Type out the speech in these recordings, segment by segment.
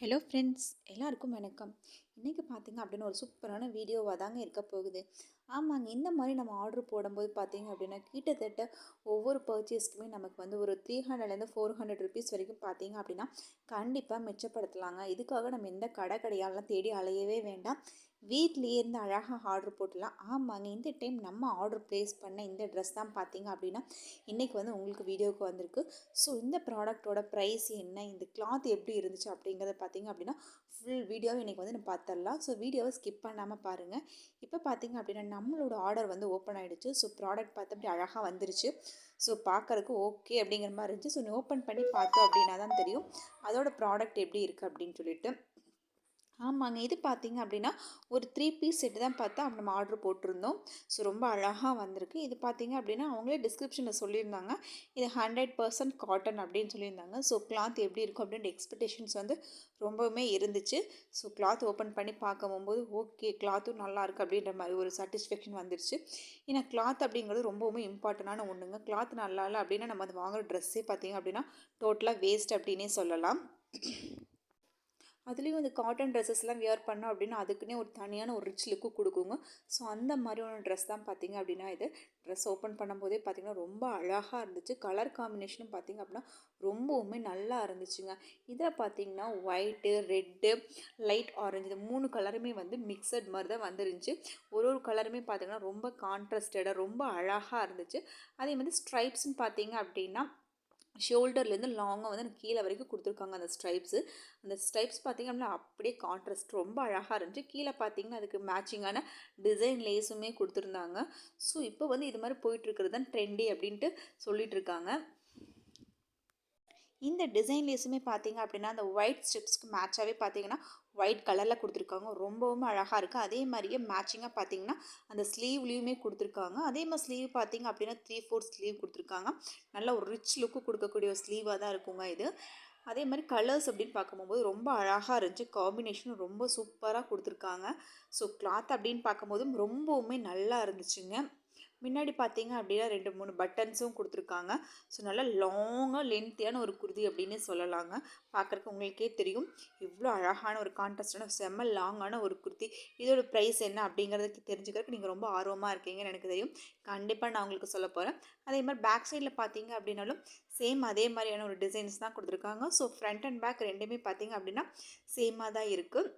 Hello friends, எல்லாருக்கும் வணக்கம். இன்றைக்கி பார்த்தீங்க அப்படின்னா ஒரு சூப்பரான வீடியோவாக தாங்க இருக்க போகுது. ஆமாங்க, இந்த மாதிரி நம்ம ஆர்டர் போடும்போது பார்த்தீங்க அப்படின்னா கிட்டத்தட்ட ஒவ்வொரு பர்ச்சேஸ்க்குமே நமக்கு வந்து ஒரு 300லேருந்து 400 ருபீஸ் வரைக்கும் பார்த்தீங்க அப்படின்னா கண்டிப்பாக மிச்சப்படுத்தலாங்க. இதுக்காக நம்ம எந்த கடையாலாம் தேடி அலையவே வேண்டாம். வீட்லேயே இருந்து அழகாக ஆர்டர் போட்டுடலாம். ஆமாங்க, இந்த டைம் நம்ம ஆர்டர் ப்ளேஸ் பண்ண இந்த ட்ரெஸ் தான் பார்த்தீங்க அப்படின்னா இன்றைக்கி வந்து உங்களுக்கு வீடியோவுக்கு வந்திருக்கு. ஸோ இந்த ப்ராடக்ட்டோட ப்ரைஸ் என்ன, இந்த கிளாத் எப்படி இருந்துச்சு அப்படிங்கிறத பார்த்தீங்க அப்படின்னா ஃபுல் வீடியோவை இன்றைக்கி வந்து நம்ம பார்த்துடலாம். ஸோ வீடியோவை ஸ்கிப் பண்ணாமல் பாருங்கள். இப்போ பார்த்தீங்க அப்படின்னா நம்மளோட ஆர்டர் வந்து ஓப்பன் ஆகிடுச்சு. ஸோ ப்ராடக்ட் பார்த்து அப்படி அழகாக வந்துருச்சு. ஸோ பார்க்குறதுக்கு ஓகே அப்படிங்கிற மாதிரி இருந்துச்சு. ஸோ ஓப்பன் பண்ணி பார்த்தோம் அப்படின்னா தான் தெரியும் அதோட ப்ராடக்ட் எப்படி இருக்குது அப்படின்னு சொல்லிட்டு. ஆமாங்க, இது பார்த்தீங்க அப்படின்னா ஒரு 3 பீஸ் செட்டு தான் பார்த்தா நம்ம ஆர்டர் போட்டிருந்தோம். ஸோ ரொம்ப அழகாக வந்திருக்கு. இது பார்த்தீங்க அப்படின்னா அவங்களே டிஸ்கிரிப்ஷனில் சொல்லியிருந்தாங்க, இது 100% காட்டன் அப்படின்னு சொல்லியிருந்தாங்க. ஸோ கிளாத் எப்படி இருக்கும் அப்படின்ற எக்ஸ்பெக்டேஷன்ஸ் வந்து ரொம்பவுமே இருந்துச்சு. ஸோ கிளாத் ஓப்பன் பண்ணி பார்க்கும்போது ஓகே, கிளாத்தும் நல்லா இருக்குது அப்படின்ற மாதிரி ஒரு சாட்டிஸ்ஃபேக்ஷன் வந்துருச்சு. ஏன்னா கிளாத் அப்படிங்கிறது ரொம்பவுமே இம்பார்ட்டண்டான ஒன்றுங்க. கிளாத் நல்லா இல்லை அப்படின்னா நம்ம அது வாங்குகிற ட்ரெஸ்ஸே பார்த்தீங்க அப்படின்னா டோட்டலாக வேஸ்ட் அப்படின்னே சொல்லலாம். அதுலேயும் இந்த காட்டன் ட்ரெஸ்ஸஸ்லாம் வியர் பண்ணோம் அப்படின்னா அதுக்குன்னே ஒரு தனியான ஒரு ரிச் லுக்கு கொடுக்குங்க. ஸோ அந்த மாதிரியான ட்ரெஸ் தான் பார்த்திங்க அப்படின்னா இது. ட்ரெஸ் ஓப்பன் பண்ணும்போதே பார்த்திங்கன்னா ரொம்ப அழகாக இருந்துச்சு. கலர் காம்பினேஷனும் பார்த்திங்க அப்படின்னா ரொம்பவுமே நல்லா இருந்துச்சுங்க. இதில் பார்த்திங்கன்னா ஒயிட்டு, ரெட்டு, லைட் ஆரஞ்சு இந்த 3 கலருமே வந்து மிக்சட் மாதிரி தான் வந்துருந்துச்சு. ஒரு கலருமே பார்த்திங்கன்னா ரொம்ப கான்ட்ராஸ்டடாக ரொம்ப அழகாக இருந்துச்சு. அதே மாதிரி ஸ்ட்ரைப்ஸ்ன்னு பார்த்திங்க அப்படின்னா ஷோல்டர்லேருந்து லாங்காக வந்து எனக்கு கீழே வரைக்கும் கொடுத்துருக்காங்க அந்த ஸ்ட்ரைப்ஸு. அந்த ஸ்ட்ரைப்ஸ் பார்த்திங்க அப்படின்னா அப்படியே கான்ட்ராஸ்ட் ரொம்ப அழகாக இருந்துச்சு. கீழே பார்த்திங்கன்னா அதுக்கு மேட்சிங்கான டிசைன் லேஸுமே கொடுத்துருந்தாங்க. ஸோ இப்போ வந்து இது மாதிரி போயிட்டுருக்கிறது தான் ட்ரெண்டி அப்படின்ட்டு சொல்லிகிட்ருக்காங்க. இந்த டிசைன் லேஸுமே பார்த்தீங்க அப்படின்னா அந்த ஒயிட் ஸ்ட்ரிப்ஸ்க்கு மேட்சாகவே பார்த்தீங்கன்னா ஒயிட் கலரில் கொடுத்துருக்காங்க. ரொம்பவும் அழகாக இருக்குது. அதே மாதிரியே மேட்சிங்காக பார்த்தீங்கன்னா அந்த ஸ்லீவ்லேயுமே கொடுத்துருக்காங்க. அதே மாதிரி ஸ்லீவ் பார்த்தீங்க அப்படின்னா 3/4 ஸ்லீவ் கொடுத்துருக்காங்க. நல்ல ஒரு ரிச் லுக்கு கொடுக்கக்கூடிய ஒரு ஸ்லீவாக தான் இருக்குங்க இது. அதே மாதிரி கலர்ஸ் அப்படின்னு பார்க்கும்போது ரொம்ப அழகாக இருந்துச்சு. காம்பினேஷனும் ரொம்ப சூப்பராக கொடுத்துருக்காங்க. ஸோ கிளாத் அப்படின்னு பார்க்கும்போதும் ரொம்பவுமே நல்லா இருந்துச்சுங்க. முன்னாடி பார்த்தீங்க அப்படின்னா 2, 3 பட்டன்ஸும் கொடுத்துருக்காங்க. ஸோ நல்லா லாங்காக லென்த்தியான ஒரு குர்தி அப்படின்னு சொல்லலாங்க. பார்க்குறக்கு உங்களுக்கே தெரியும் இவ்வளோ அழகான ஒரு கான்ட்ராஸ்டான செம்ம லாங்கான ஒரு குர்தி. இதோட ப்ரைஸ் என்ன அப்படிங்கிறதுக்கு தெரிஞ்சுக்கிறதுக்கு நீங்கள் ரொம்ப ஆர்வமாக இருக்கீங்கன்னு எனக்கு தெரியும். கண்டிப்பாக நான் உங்களுக்கு சொல்ல போகிறேன். அதே மாதிரி பேக் சைடில் பார்த்தீங்க அப்படின்னாலும் சேம் அதே மாதிரியான ஒரு டிசைன்ஸ் தான் கொடுத்துருக்காங்க. ஸோ ஃப்ரண்ட் அண்ட் பேக் ரெண்டுமே பார்த்தீங்க அப்படின்னா சேமாக தான் இருக்குது.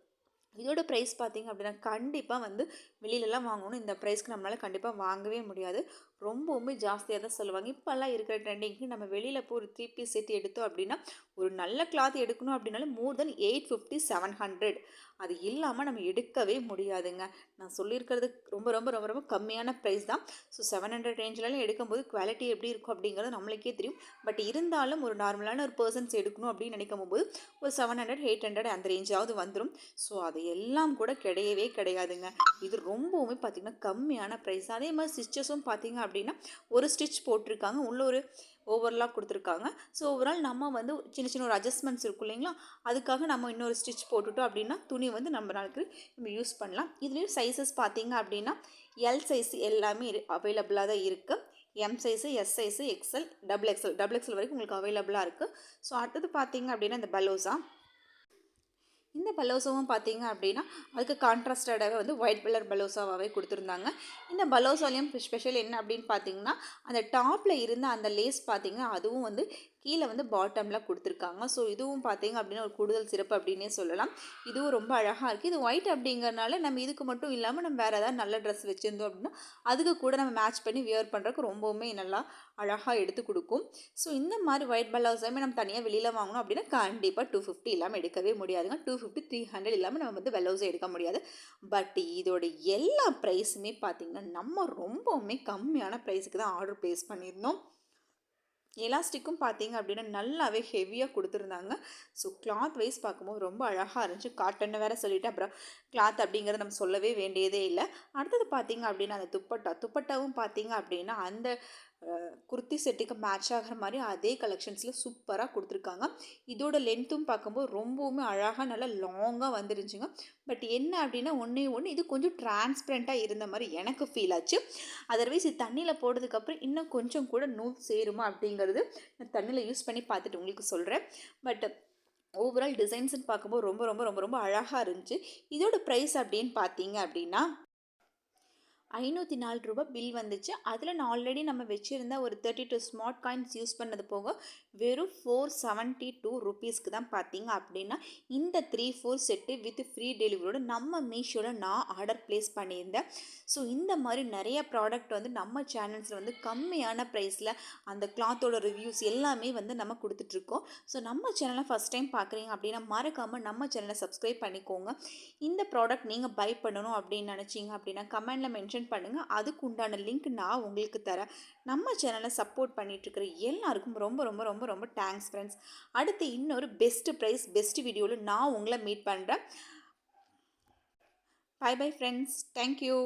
இதோட ப்ரைஸ் பார்த்திங்க அப்படின்னா கண்டிப்பாக வந்து வெளியிலலாம் வாங்கணும் இந்த ப்ரைஸ்க்கு நம்மளால் கண்டிப்பாக வாங்கவே முடியாது. ரொம்பவுமே ஜாஸ்தியாக தான் சொல்லுவாங்க. இப்போல்லாம் இருக்கிற ட்ரெண்டிங்க்கு நம்ம வெளியில் போய் ஒரு 3 பீஸ் செட் எடுத்தோம் அப்படின்னா ஒரு நல்ல கிளாத் எடுக்கணும் அப்படின்னாலும் மோர் தென் 850 700 அது இல்லாமல் நம்ம எடுக்கவே முடியாதுங்க. நான் சொல்லியிருக்கிறது ரொம்ப ரொம்ப ரொம்ப ரொம்ப கம்மியான ப்ரைஸ் தான். ஸோ 700 ரேஞ்சிலலாம் எடுக்கும்போது குவாலிட்டி எப்படி இருக்கும் அப்படிங்கிறது நம்மளுக்கே தெரியும். பட் இருந்தாலும் ஒரு நார்மலான ஒரு பர்சன்ஸ் எடுக்கணும் அப்படின்னு நினைக்கும் போது ஒரு 700 800 அந்த ரேஞ்சாவது வந்துடும். ஸோ அது எல்லாம் கூட கிடையவே கிடையாதுங்க. இது ரொம்பவுமே பார்த்திங்கன்னா கம்மியான ப்ரைஸ். அதே மாதிரி ஸ்டிச்சஸும் பார்த்திங்க அப்படின்னா ஒரு ஸ்டிச் போட்டிருக்காங்க, உள்ள ஒரு ஓவர்லாக் கொடுத்துருக்காங்க. ஸோ ஓவரால் நம்ம வந்து சின்ன சின்ன ஒரு அட்ஜஸ்ட்மெண்ட்ஸ் இருக்கும் இல்லைங்களா, அதுக்காக நம்ம இன்னொரு ஸ்டிச் போட்டுட்டோம் அப்படின்னா துணி வந்து நம்மளுக்கு நம்ம யூஸ் பண்ணலாம். இதுலேயும் சைஸஸ் பார்த்திங்க அப்படின்னா எல் சைஸ் எல்லாமே அவைலபிளாக தான் இருக்குது. M size, S size, XL, double XL வரைக்கும் உங்களுக்கு அவைலபிளாக இருக்குது. ஸோ அடுத்தது பார்த்திங்க அப்படின்னா இந்த பலோசா. இந்த பலோசாவும் பார்த்தீங்க அப்படின்னா அதுக்கு கான்ட்ராஸ்டடாகவே வந்து ஒயிட் கலர் பலோசாவாகவே கொடுத்துருந்தாங்க. இந்த பலோசாலையும் ஸ்பெஷல் என்ன அப்படின்னு பார்த்தீங்கன்னா அந்த டாப்பில் இருந்த அந்த லேஸ் பார்த்தீங்கன்னா அதுவும் வந்து கீழே வந்து பாட்டமில் கொடுத்துருக்காங்க. ஸோ இதுவும் பார்த்தீங்க அப்படின்னா ஒரு கூடுதல் சிறப்பு அப்படின்னே சொல்லலாம். இதுவும் ரொம்ப அழகாக இருக்குது. இது ஒயிட் அப்படிங்கிறனால நம்ம இதுக்கு மட்டும் இல்லாமல் நம்ம வேறு ஏதாவது நல்ல ட்ரெஸ் வச்சுருந்தோம் அப்படின்னா அதுக்கு கூட நம்ம மேட்ச் பண்ணி வியர் பண்ணுறதுக்கு ரொம்பவுமே நல்லா அழகாக எடுத்து கொடுக்கும். ஸோ இந்த மாதிரி ஒயிட் பலோசாமே நம்ம தனியாக வெளியில் வாங்கணும் அப்படின்னா கண்டிப்பாக 250 இல்லாமல் எடுக்கவே முடியாதுங்க. 250 300 இல்லாமல் நம்ம வந்து பலோஸை எடுக்க முடியாது. பட் இதோட எல்லா ப்ரைஸுமே பார்த்திங்கன்னா நம்ம ரொம்பவுமே கம்மியான ப்ரைஸுக்கு தான் ஆர்டர் ப்ளேஸ் பண்ணியிருந்தோம். எலாஸ்டிக்கும் பார்த்தீங்க அப்படின்னா நல்லாவே ஹெவியாக கொடுத்துருந்தாங்க. ஸோ கிளாத் வைஸ் பார்க்கும்போது ரொம்ப அழகாக இருந்துச்சு. காட்டன்னு வேறு சொல்லிவிட்டு அப்புறம் கிளாத் அப்படிங்கிறத நம்ம சொல்லவே வேண்டியதே இல்லை. அடுத்தது பார்த்தீங்க அப்படின்னா அந்த துப்பட்டாவும் பார்த்தீங்க அப்படின்னா அந்த குர்த்தி செட்டுக்கு மேட்ச் ஆகிற மாதிரி அதே கலெக்ஷன்ஸில் சூப்பராக கொடுத்துருக்காங்க. இதோட லென்த்தும் பார்க்கும்போது ரொம்பவுமே அழகாக நல்லா லாங்காக வந்துருந்துச்சுங்க. பட் என்ன அப்படின்னா ஒன்றே ஒன்று இது கொஞ்சம் டிரான்ஸ்பரண்ட்டாக இருந்த மாதிரி எனக்கு ஃபீல் ஆச்சு. அதர்வைஸ் இது தண்ணியில் போடுறதுக்கப்புறம் இன்னும் கொஞ்சம் கூட நூல் சேருமா அப்படிங்கிறது நான் தண்ணியில் யூஸ் பண்ணி பார்த்துட்டு உங்களுக்கு சொல்கிறேன். பட் ஓவரால் டிசைன்ஸ்ன்னு பார்க்கும்போது ரொம்ப ரொம்ப ரொம்ப ரொம்ப அழகாக இருந்துச்சு. இதோட ப்ரைஸ் அப்படின்னு பார்த்தீங்க அப்படின்னா ரூ. 504 பில் வந்துச்சு. அதில் நான் ஆல்ரெடி நம்ம வச்சிருந்த ஒரு 32 ஸ்மார்ட் காயின்ஸ் யூஸ் பண்ணது போக வெறும் 472 ருபீஸ்க்கு தான் பார்த்தீங்க அப்படின்னா இந்த 3-4 செட்டு வித் ஃப்ரீ டெலிவரியோட நம்ம மீஷோவில் நான் ஆர்டர் ப்ளேஸ் பண்ணியிருந்தேன். ஸோ இந்த மாதிரி நிறைய ப்ராடக்ட் வந்து நம்ம சேனல்ஸில் வந்து கம்மியான ப்ரைஸில் அந்த கிளாத்தோட ரிவ்யூஸ் எல்லாமே வந்து நம்ம கொடுத்துட்ருக்கோம். ஸோ நம்ம சேனலை ஃபஸ்ட் டைம் பார்க்குறீங்க அப்படின்னா மறக்காமல் நம்ம சேனலை சப்ஸ்கிரைப் பண்ணிக்கோங்க. இந்த ப்ராடக்ட் நீங்கள் பை பண்ணணும் அப்படின்னு நினச்சிங்க அப்படின்னா கமெண்டில் மென்ஷன் பண்ணுங்கள். அதுக்கு உண்டான லிங்க் நான் உங்களுக்கு தரேன். நம்ம சேனலை சப்போர்ட் பண்ணிகிட்ருக்கிற எல்லாருக்கும் ரொம்ப ரொம்ப ரொம்ப ரொம்ப தேங்க்ஸ் ஃப்ரெண்ட்ஸ். அடுத்து இன்னொரு பெஸ்ட் ப்ரைஸ் பெஸ்ட் வீடியோவில் நான் உங்களை மீட் பண்ணுறேன். Bye bye friends. தேங்க்யூ.